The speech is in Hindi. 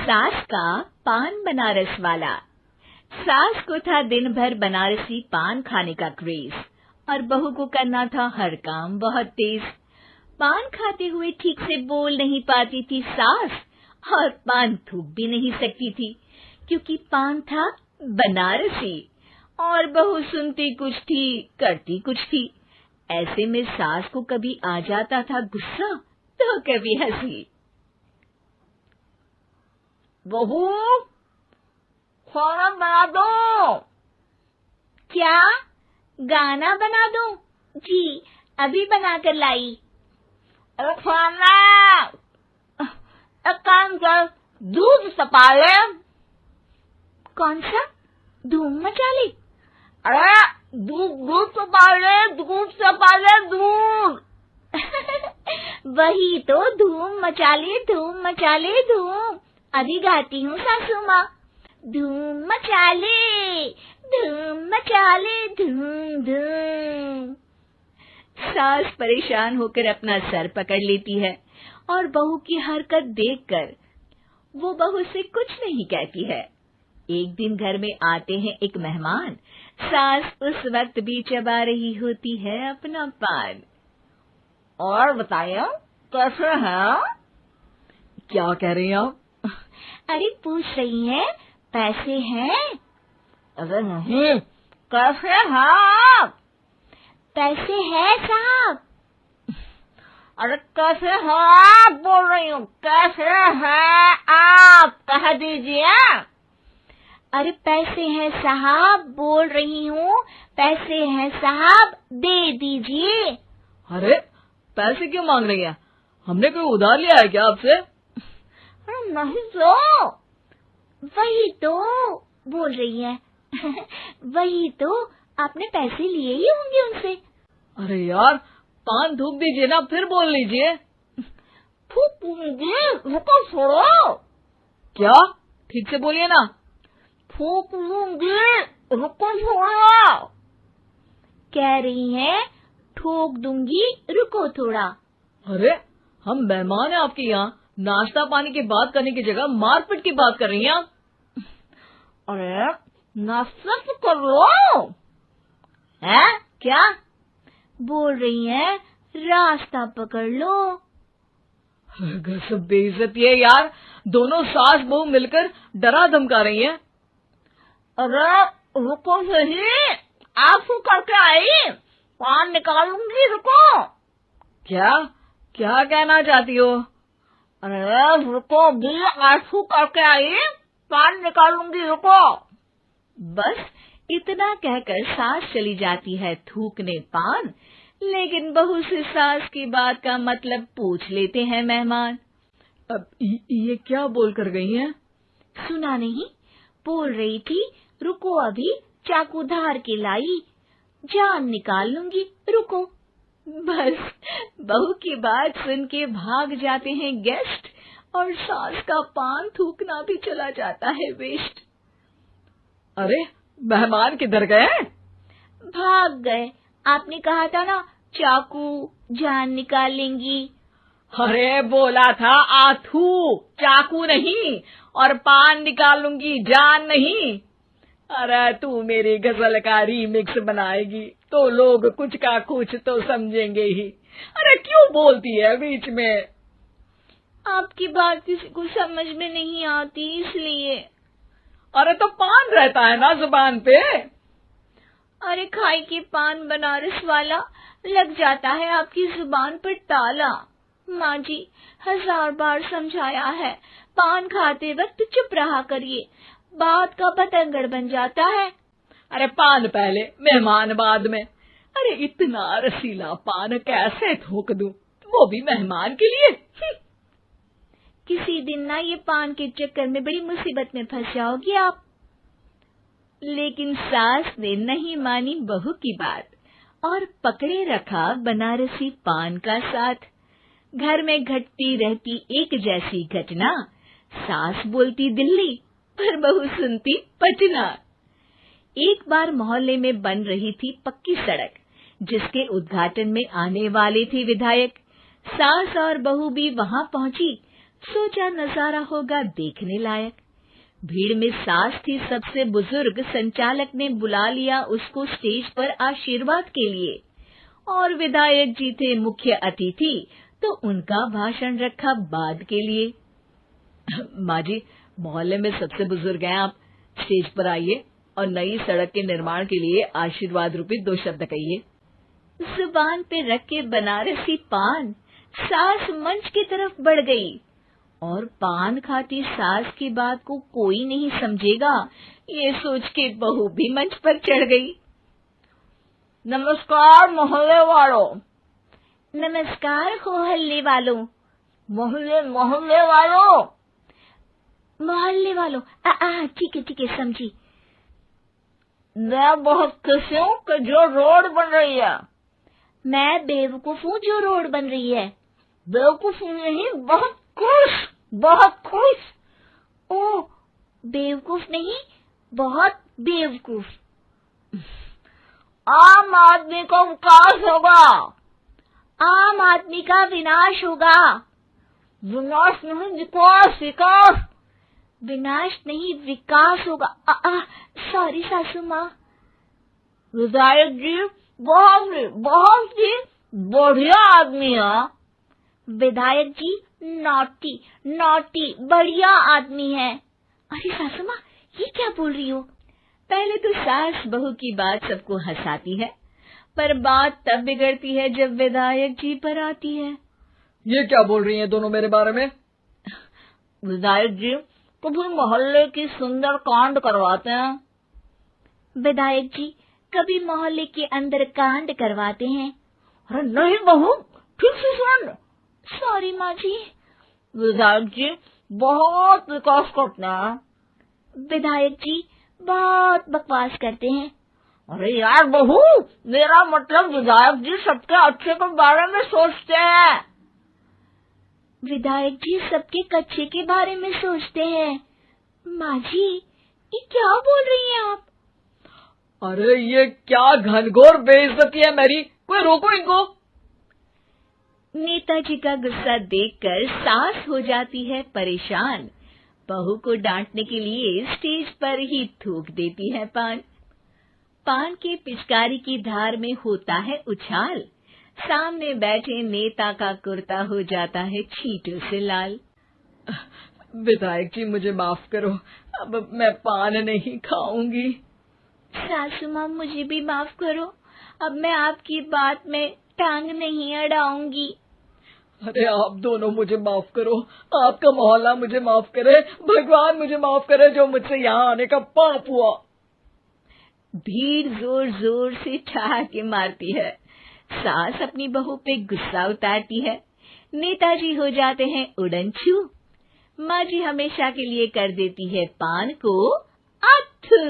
सास का पान बनारस वाला। सास को था दिन भर बनारसी पान खाने का क्रेज और बहू को करना था हर काम बहुत तेज। पान खाते हुए ठीक से बोल नहीं पाती थी सास और पान थूक भी नहीं सकती थी क्योंकि पान था बनारसी और बहू सुनती कुछ थी करती कुछ थी। ऐसे में सास को कभी आ जाता था गुस्सा तो कभी हंसी। बहू, खाना बना दो। क्या? गाना बना दूं? जी, अभी बनाकर लाई। अरे खाना, एक काम कर, दूध सपा ले। कौन सा? धूम मचा ली? अरे दूध सपा ले, दूध सपा ले, दूध। वही तो, धूम मचा ले, धूम मचा ले, धूम। अभी गाती हूँ सासू माँ। धूम मचा ले, धूम मचा ले, धूम धूम। सास परेशान होकर अपना सर पकड़ लेती है और बहू की हरकत देखकर वो बहू से कुछ नहीं कहती है। एक दिन घर में आते हैं एक मेहमान। सास उस वक्त भी चबा रही होती है अपना पान। और बताइए, कैसे हैं? क्या कह रही हैं आप? अरे पूछ रही हैं, पैसे हैं? अरे नहीं, कैसे हैं आप? पैसे हैं साहब। अरे कैसे हैं आप बोल रही हूँ, कैसे हैं आप कह दीजिए। अरे पैसे हैं साहब बोल रही हूँ, पैसे हैं साहब दे दीजिए। अरे पैसे क्यों मांग रही हैं? हमने कोई उधार लिया है क्या आपसे? अरे नहीं तो। वही तो बोल रही है। वही तो, आपने पैसे लिए ही होंगे उनसे। अरे यार, पान थूक दीजिए ना, फिर बोल लीजिए। थूकूंगी, रुको छोड़ो। क्या? ठीक से बोलिए ना। थूक लूंगी, रुको छोड़ो। कह रही हैं ठोक दूंगी, रुको थोड़ा। अरे हम मेहमान हैं आपके यहाँ, नाश्ता पानी की बात करने की जगह मारपीट की बात कर रही हैं आप। अरे नाश्ता तो कर लो। है क्या? बोल रही हैं रास्ता पकड़ लो। गजब बेइज्जती है यार, दोनों सास बहू मिलकर डरा धमका रही हैं। अरे रुको सही, आंसू करके आई, पान निकालूंगी, रुको। क्या क्या कहना चाहती हो? अरे रुको भी, आंसू करके आई, पान निकालूंगी, रुको। बस इतना कहकर सास चली जाती है थूकने पान, लेकिन बहू से सास की बात का मतलब पूछ लेते हैं मेहमान। अब ये क्या बोल कर गई हैं? सुना नहीं? बोल रही थी रुको अभी चाकू धार के लाई, जान निकाल लूंगी, रुको। बस बहू की बात सुन के भाग जाते हैं गेस्ट और सास का पान थूकना भी चला जाता है वेस्ट। अरे मेहमान किधर गए? भाग गए। आपने कहा था ना चाकू जान निकाल लेंगी। अरे बोला था आथू, चाकू नहीं, और पान निकाल लूंगी, जान नहीं। अरे तू मेरी गजल का रीमिक्स बनाएगी तो लोग कुछ का कुछ तो समझेंगे ही। अरे क्यों बोलती है बीच में? आपकी बात किसी को समझ में नहीं आती इसलिए। अरे तो पान रहता है ना जुबान पे। अरे खाई के पान बनारस वाला, लग जाता है आपकी जुबान पर ताला। माँ जी 1000 बार समझाया है, पान खाते वक्त चुप रहा करिए, बात का बतंगड़ बन जाता है। अरे पान पहले मेहमान बाद में। अरे इतना रसीला पान कैसे थूक दूं, वो भी मेहमान के लिए। किसी दिन ना ये पान के चक्कर में बड़ी मुसीबत में फंस जाओगी आप। लेकिन सास ने नहीं मानी बहू की बात और पकड़े रखा बनारसी पान का साथ। घर में घटती रहती एक जैसी घटना, सास बोलती दिल्ली पर बहू सुनती पटना। एक बार मोहल्ले में बन रही थी पक्की सड़क, जिसके उद्घाटन में आने वाले थे विधायक। सास और बहू भी वहां पहुंची। सोचा नजारा होगा देखने लायक। भीड़ में सास थी सबसे बुजुर्ग। संचालक ने बुला लिया उसको स्टेज पर आशीर्वाद के लिए, और विधायक जी थे मुख्य अतिथि, तो उनका भाषण रखा बाद के लिए। माँ जी, मोहल्ले में सबसे बुजुर्ग हैं आप, स्टेज पर आइए और नई सड़क के निर्माण के लिए आशीर्वाद रूपी 2 शब्द कहिए। जुबान पे रख के बनारसी पान सास मंच की तरफ बढ़ गई, और पान खाती सास की बात को कोई नहीं समझेगा, ये सोच के बहू भी मंच पर चढ़ गई। नमस्कार मोहल्ले वालों। नमस्कार मोहल्ले वालों। मोहल्ले वालों। मोहल्ले वालों, ठीक है समझी। मैं बहुत खुश हूँ कि जो रोड बन रही है। मैं बेवकूफ हूँ जो रोड बन रही है। बेवकूफ नहीं, बहुत खुश। ओह, बेवकूफ नहीं, बहुत बेवकूफ। आम आदमी का विकास होगा। आम आदमी का विनाश होगा। विनाश नहीं, विकास। विनाश नहीं, विकास होगा। सॉरी सासू माँ। विधायक जी बहुत ही बढ़िया आदमी है। विधायक जी नॉटी बढ़िया आदमी है। अरे सासू माँ, ये क्या बोल रही हो? पहले तो सास बहू की बात सबको हंसाती है, पर बात तब बिगड़ती है जब विधायक जी पर आती है। ये क्या बोल रही हैं दोनों मेरे बारे में? विधायक जी कभी मोहल्ले की सुंदर कांड करवाते हैं। विधायक जी कभी मोहल्ले के अंदर कांड करवाते हैं। अरे नहीं बहू, ठीक से सुन। सॉरी माँ जी। विधायक जी बहुत विकास करते हैं। विधायक जी बहुत बकवास करते हैं। अरे यार बहू, मेरा मतलब विधायक जी सबके अच्छे के बारे में सोचते हैं। विधायक जी सबके कच्चे के बारे में सोचते हैं। माँ जी, ये क्या बोल रही हैं आप? अरे ये क्या घनघोर बेइज्जती है मेरी, कोई रोको इनको। नेताजी का गुस्सा देखकर सास हो जाती है परेशान। बहू को डांटने के लिए स्टेज पर ही थूक देती है पान के पिचकारी की धार में होता है उछाल। सामने बैठे नेता का कुर्ता हो जाता है छींटों से लाल। विधायक जी मुझे माफ करो, अब मैं पान नहीं खाऊंगी। सासू माँ मुझे भी माफ करो, अब मैं आपकी बात में टांग नहीं अड़ाऊंगी। अरे आप दोनों मुझे माफ करो, आपका मोहल्ला मुझे माफ करे, भगवान मुझे माफ करे जो मुझसे यहाँ आने का पाप हुआ। भीड़ जोर जोर से ठहाके मारती है। सास अपनी बहू पे गुस्सा उतारती है। नेताजी हो जाते हैं उड़नछू। माँ जी हमेशा के लिए कर देती है पान को अत्थू।